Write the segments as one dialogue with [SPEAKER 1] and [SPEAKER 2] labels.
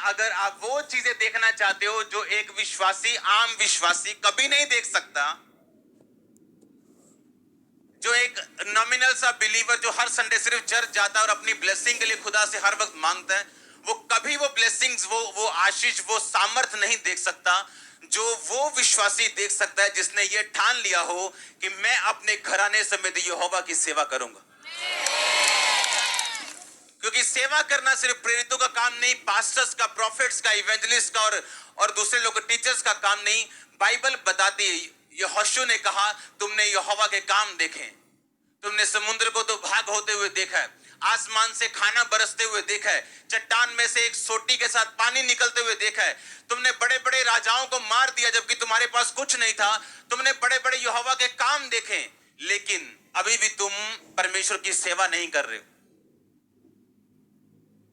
[SPEAKER 1] अगर आप वो चीजें देखना चाहते हो जो एक विश्वासी, आम विश्वासी कभी नहीं देख सकता, जो एक नॉमिनल सा बिलीवर जो हर संडे सिर्फ चर्च जाता है और अपनी ब्लेसिंग के लिए खुदा से हर वक्त मांगता है, वो कभी वो ब्लेसिंग्स, वो आशीष, वो सामर्थ नहीं देख सकता जो वो विश्वासी देख सकता है जिसने ये ठान लिया हो कि मैं अपने घराने समेत यहोवा की सेवा करूंगा। क्योंकि सेवा करना सिर्फ प्रेरितों का काम नहीं, पास्टर्स का, प्रॉफिट्स का, इवेंजलिस्ट का और दूसरे लोग टीचर्स का काम नहीं। बाइबल बताती है, यहोशू ने कहा तुमने यहोवा के काम देखे, तुमने समुद्र को तो भाग होते हुए देखा है, आसमान से खाना बरसते हुए देखा है, चट्टान में से एक सोटी के साथ पानी निकलते हुए देखा है, तुमने बड़े बड़े राजाओं को मार दिया जबकि तुम्हारे पास कुछ नहीं था, तुमने बड़े बड़े यहोवा के काम देखे, लेकिन अभी भी तुम परमेश्वर की सेवा नहीं कर रहे हो।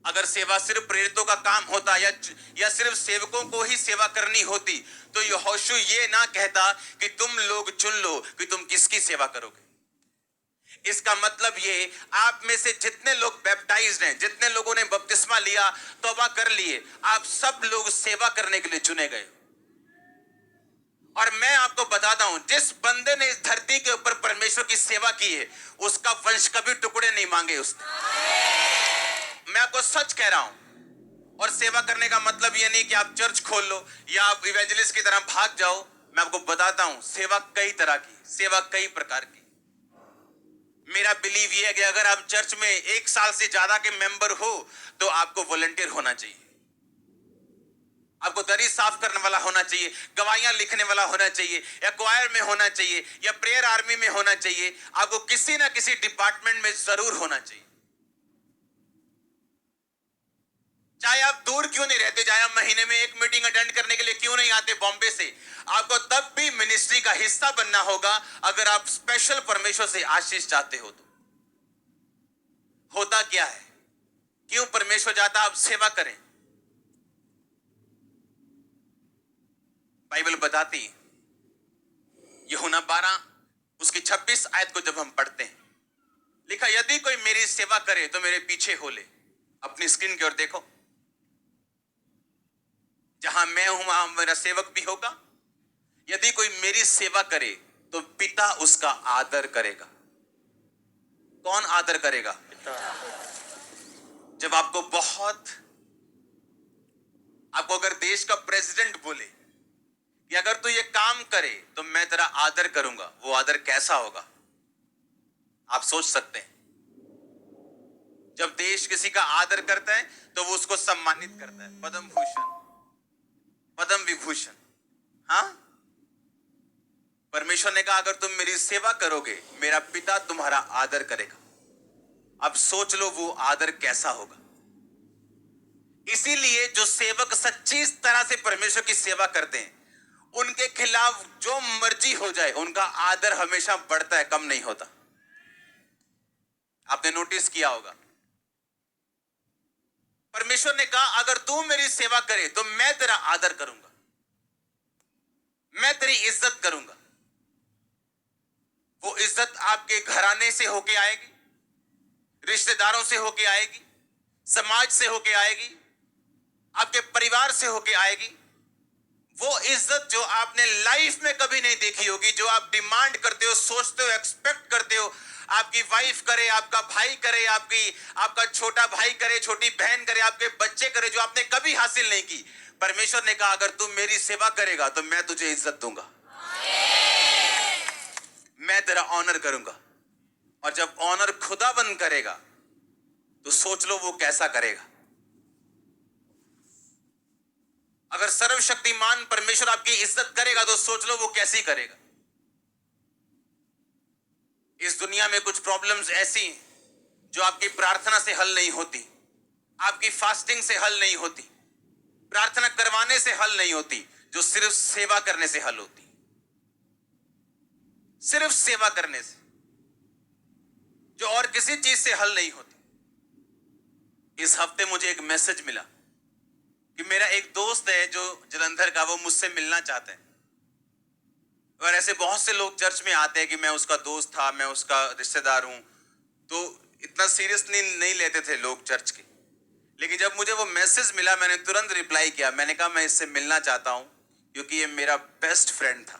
[SPEAKER 1] अगर सेवा सिर्फ प्रेरितों का काम होता या सिर्फ सेवकों को ही सेवा करनी होती तो यहोशू ये ना कहता कि तुम लोग चुन लो कि तुम किसकी सेवा करोगे। इसका मतलब ये, आप में से जितने लोग बैप्टाइज्ड हैं, जितने लोगों ने बपतिस्मा लिया, तौबा कर लिए, आप सब लोग सेवा करने के लिए चुने गए। और मैं आपको बताता हूं, जिस बंदे ने इस धरती के ऊपर परमेश्वर की सेवा की है, उसका वंश कभी टुकड़े नहीं मांगे उसने। मैं आपको सच कह रहा हूं। और सेवा करने का मतलब यह नहीं कि आप चर्च खोल लो या आप इवेंजलिस्ट की तरह भाग जाओ। मैं आपको बताता हूं, सेवा कई तरह की, सेवा कई प्रकार की। मेरा बिलीव यह है कि अगर आप चर्च में 1 साल से ज्यादा के मेंबर हो तो आपको वॉलंटियर होना चाहिए, आपको दरी साफ करने वाला होना चाहिए, गवाहियां लिखने वाला होना चाहिए, या क्वायर में होना चाहिए, या प्रेयर आर्मी में होना चाहिए। आपको किसी ना किसी डिपार्टमेंट में जरूर होना चाहिए। चाहे आप दूर क्यों नहीं रहते, चाहे आप महीने में 1 मीटिंग अटेंड करने के लिए क्यों नहीं आते बॉम्बे से, आपको तब भी मिनिस्ट्री का हिस्सा बनना होगा अगर आप स्पेशल परमेश्वर से आशीष चाहते हो तो। होता क्या है, क्यों परमेश्वर चाहता आप सेवा करें? बाइबल बताती है, यूहन्ना 12 उसकी 26 आयत को जब हम पढ़ते हैं, लिखा, यदि कोई मेरी सेवा करे तो मेरे पीछे हो ले। अपनी स्क्रीन की ओर देखो, जहां मैं हूं वहां मेरा सेवक भी होगा। यदि कोई मेरी सेवा करे तो पिता उसका आदर करेगा। कौन आदर करेगा? पिता। जब आपको अगर देश का प्रेसिडेंट बोले कि अगर तू ये काम करे तो मैं तेरा आदर करूंगा, वो आदर कैसा होगा आप सोच सकते हैं। जब देश किसी का आदर करता है तो वो उसको सम्मानित करता है, पद्म भूषण, पद्म विभूषण। हाँ, परमेश्वर ने कहा अगर तुम मेरी सेवा करोगे मेरा पिता तुम्हारा आदर करेगा। अब सोच लो वो आदर कैसा होगा। इसीलिए जो सेवक सच्ची तरह से परमेश्वर की सेवा करते हैं, उनके खिलाफ जो मर्जी हो जाए उनका आदर हमेशा बढ़ता है, कम नहीं होता। आपने नोटिस किया होगा, परमेश्वर ने कहा अगर तू मेरी सेवा करे तो मैं तेरा आदर करूंगा, मैं तेरी इज्जत करूंगा। वो इज्जत आपके घराने से होके आएगी, रिश्तेदारों से होके आएगी, समाज से होके आएगी, आपके परिवार से होके आएगी। वो इज्जत जो आपने लाइफ में कभी नहीं देखी होगी, जो आप डिमांड करते हो, सोचते हो, एक्सपेक्ट करते हो, आपकी वाइफ करे, आपका भाई करे, आपका छोटा भाई करे, छोटी बहन करे, आपके बच्चे करे, जो आपने कभी हासिल नहीं की। परमेश्वर ने कहा अगर तू मेरी सेवा करेगा तो मैं तुझे इज्जत दूंगा, मैं तेरा ऑनर करूंगा। और जब ऑनर खुदाबंद करेगा तो सोच लो वो कैसा करेगा। अगर सर्वशक्तिमान परमेश्वर आपकी इज्जत करेगा तो सोच लो वो कैसी करेगा। इस दुनिया में कुछ प्रॉब्लम्स ऐसी हैं जो आपकी प्रार्थना से हल नहीं होती, आपकी फास्टिंग से हल नहीं होती, प्रार्थना करवाने से हल नहीं होती, जो सिर्फ सेवा करने से हल होती। सिर्फ सेवा करने से, जो और किसी चीज से हल नहीं होती। इस हफ्ते मुझे एक मैसेज मिला कि मेरा एक दोस्त है जो जलंधर का, वो मुझसे मिलना चाहते हैं। और ऐसे बहुत से लोग चर्च में आते हैं कि मैं उसका दोस्त था, मैं उसका रिश्तेदार हूं, तो इतना सीरियसली नहीं लेते थे लोग चर्च के। लेकिन जब मुझे वो मैसेज मिला मैंने तुरंत रिप्लाई किया, मैंने कहा मैं इससे मिलना चाहता हूं क्योंकि ये मेरा बेस्ट फ्रेंड था.